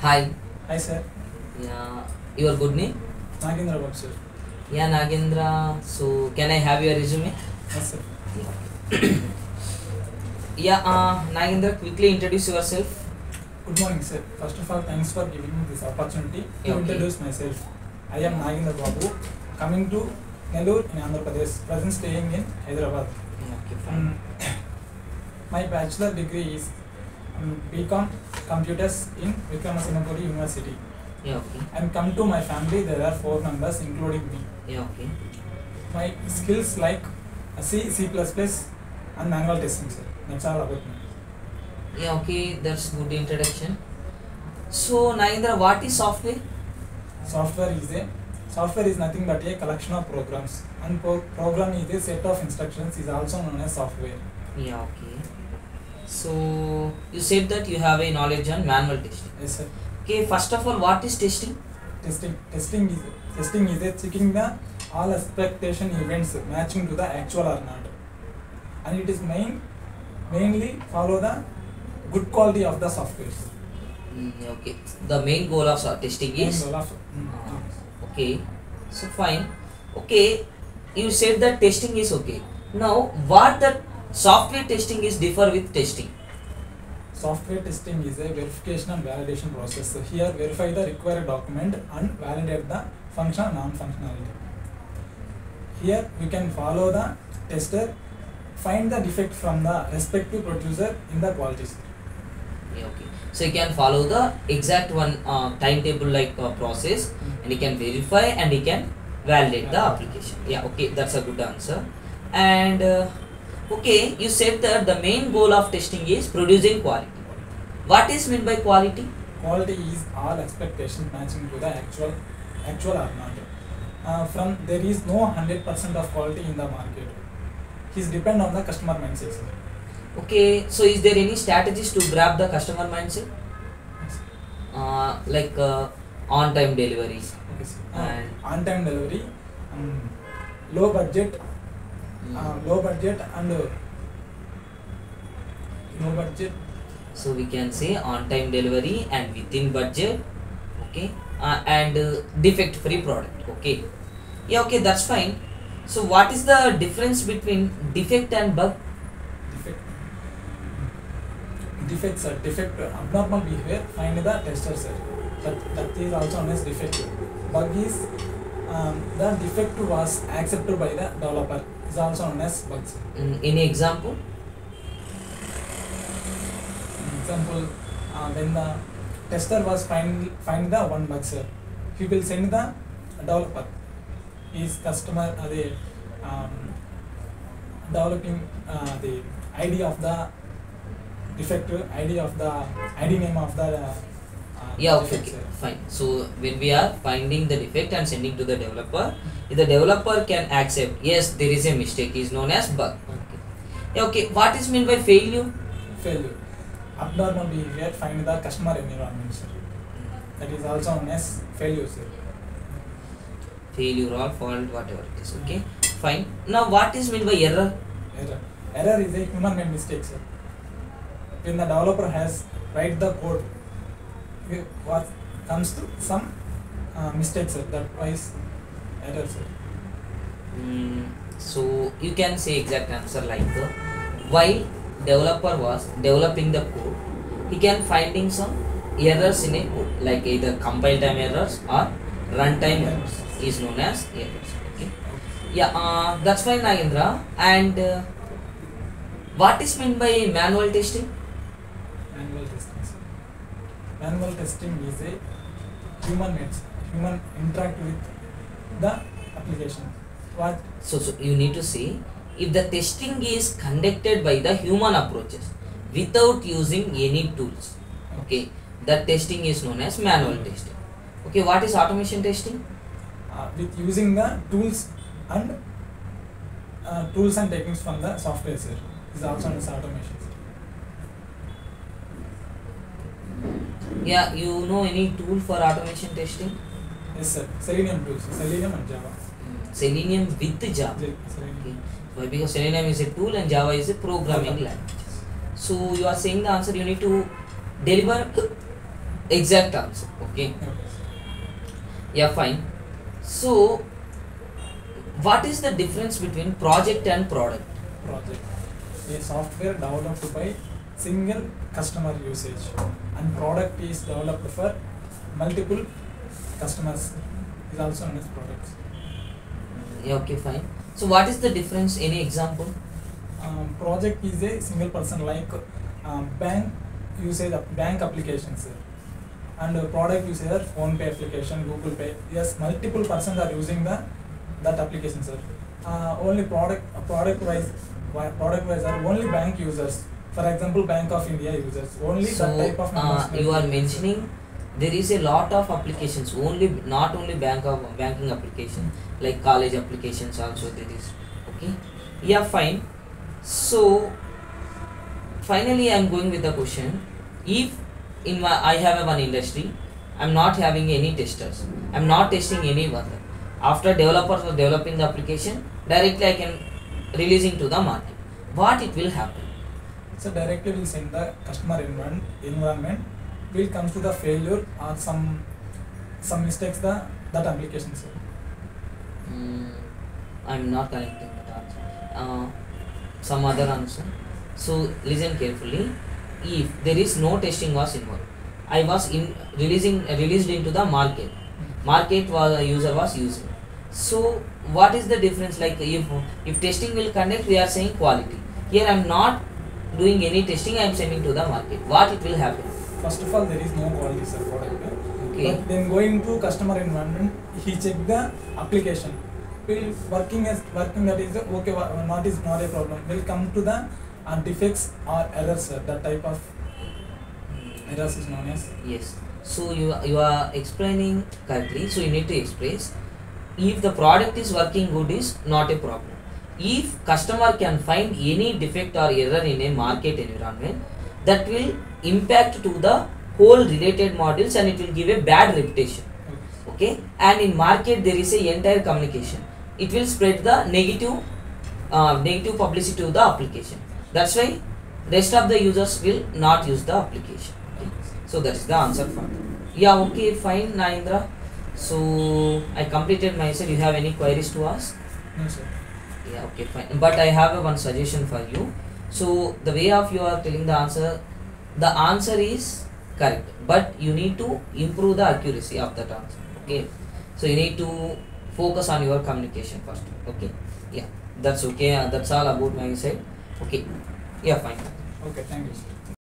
Hi. Hi sir, Yeah, your good name? Nagendra Bhatt sir. Yeah, Nagendra. So, can I have your resume? Yes sir. Yeah, Nagendra, quickly introduce yourself. Good morning sir. First of all, thanks for giving me this opportunity to Yeah, okay. introduce myself. I am Nagendra Babu, coming to Nellore in Andhra Pradesh, present staying in Hyderabad. Yeah, okay, fine. My bachelor degree is BCom Computers in Vikramasingapuri University. Yeah, okay. And come to my family, there are 4 members including me. Yeah, okay. My skills like C++, and manual testing sir. That's all about me. Yeah, okay. That's good introduction. So, Nagendra, what is software? Software is nothing but a collection of programs, and program is a set of instructions is also known as software. Yeah, okay. So, you said that you have a knowledge on manual testing. Yes sir. Okay, first of all, what is testing? Testing is a checking the all expectation events matching to the actual or not, and it is mainly follow the good quality of the software. Okay. The main goal of testing Main is goal of okay. So fine. Okay, you said that testing is okay. Now, what the software testing is differ with testing? software testing is a verification and validation process. So here verify the required document and validate the function and non-functionality. Here we can follow the tester, find the defect from the respective producer in the quality system. Yeah, okay. So you can follow the exact one timetable like process, and you can verify and you can validate the application. Yeah, okay, that's a good answer. And okay, you said that the main goal of testing is producing quality. What is meant by quality? Quality is all expectations matching to the actual or not. From there is no 100% of quality in the market. It depend on the customer mindset. Okay, so is there any strategies to grab the customer mindset? Like on-time delivery. Okay, sir. And On-time delivery, low budget, low budget so we can say on-time delivery and within budget. Okay, and defect-free product. Okay, yeah, okay, that's fine. So what is the difference between defect and bug? defect abnormal behavior find the tester sir. That is also known as defect. Bug is the defect was accepted by the developer is also known as bugs. Any example? Example, when the tester was find the one bug sir, he will send the developer his customer developing the ID of the defect, ID of the ID name of the Yeah, okay, defect, okay, sir. fine. So when we are finding the defect and sending to the developer, if the developer can accept, yes, there is a mistake, is known as bug. Okay. Yeah, okay, what is meant by failure? Failure. Abnormal behavior find the customer environment sir. That is also known as failure sir. Failure or fault, whatever it is. Okay, fine. Now what is meant by error? Error is a human made mistake sir. When the developer has write the code, what comes to some mistake sir, that wise error sir. So you can say exact answer like while developer was developing the code, he can finding some errors in a code, like either compile time errors or runtime errors is known as errors. Okay, yeah, that's fine, Nagendra. And what is meant by manual testing? Manual testing sir. Manual testing is a human interact with the application. What So you need to see if the testing is conducted by the human approaches without using any tools. Okay, that testing is known as manual testing. Okay, what is automation testing? with using the tools and techniques from the software sir, is also known as automation sir. Yeah, you know any tool for automation testing? Yes sir, Selenium tools, Selenium and Java. Selenium with Java. Selenium. Okay. Why? Because Selenium is a tool and Java is a programming language. So you are saying the answer, you need to deliver exact answer. Okay. Okay. Yeah, fine. So, what is the difference between project and product? Project. A software developed by single customer usage, and product is developed for multiple customers. Is also known as products. Yeah, okay, fine. So, what is the difference? Any example? Project is a single person, like bank usage of bank applications, and product usage are phone pay application, Google Pay. Yes, multiple persons are using that application, sir. Only product wise are only bank users. For example, Bank of India users only So, that type of members. you are mentioning there is a lot of applications, only not only banking application, like college applications also there is. Okay. Yeah, fine. So, finally, I am going with the question. If in my I have one industry, I am not having any testers. I am not testing any worker. After developers are developing the application, directly I can releasing to the market. What it will happen? So directly will send the customer environment will comes to the failure or some mistakes that application, sir. I'm not connecting that answer. Some other answer. So listen carefully. If there is no testing was involved, I was released into the market. Market was user was using. So what is the difference? Like if testing will conduct, we are saying quality. Here I am not doing any testing. I am sending to the market. What it will happen? First of all, there is no quality, sir, product. Okay. But then going to customer environment, he check the application. Will working that is okay. Not is not a problem. Will come to the defects or errors, sir. That type of errors is known as. Yes. So you are explaining correctly. So you need to express. If the product is working good, is not a problem. If customer can find any defect or error in a market environment, that will impact to the whole related modules and it will give a bad reputation. Okay. And in market there is a entire communication. It will spread the negative publicity to the application. That's why rest of the users will not use the application. Okay. So that is the answer for that. Yeah, okay, fine, Narendra. So I completed myself. You have any queries to ask? No, sir. Yeah, okay, fine. But I have one suggestion for you. So the way of you are telling the answer is correct, but you need to improve the accuracy of that answer. Okay. So you need to focus on your communication first. Okay. Yeah, that's okay. That's all about my side. Okay. Yeah, fine. Okay, thank you, sir.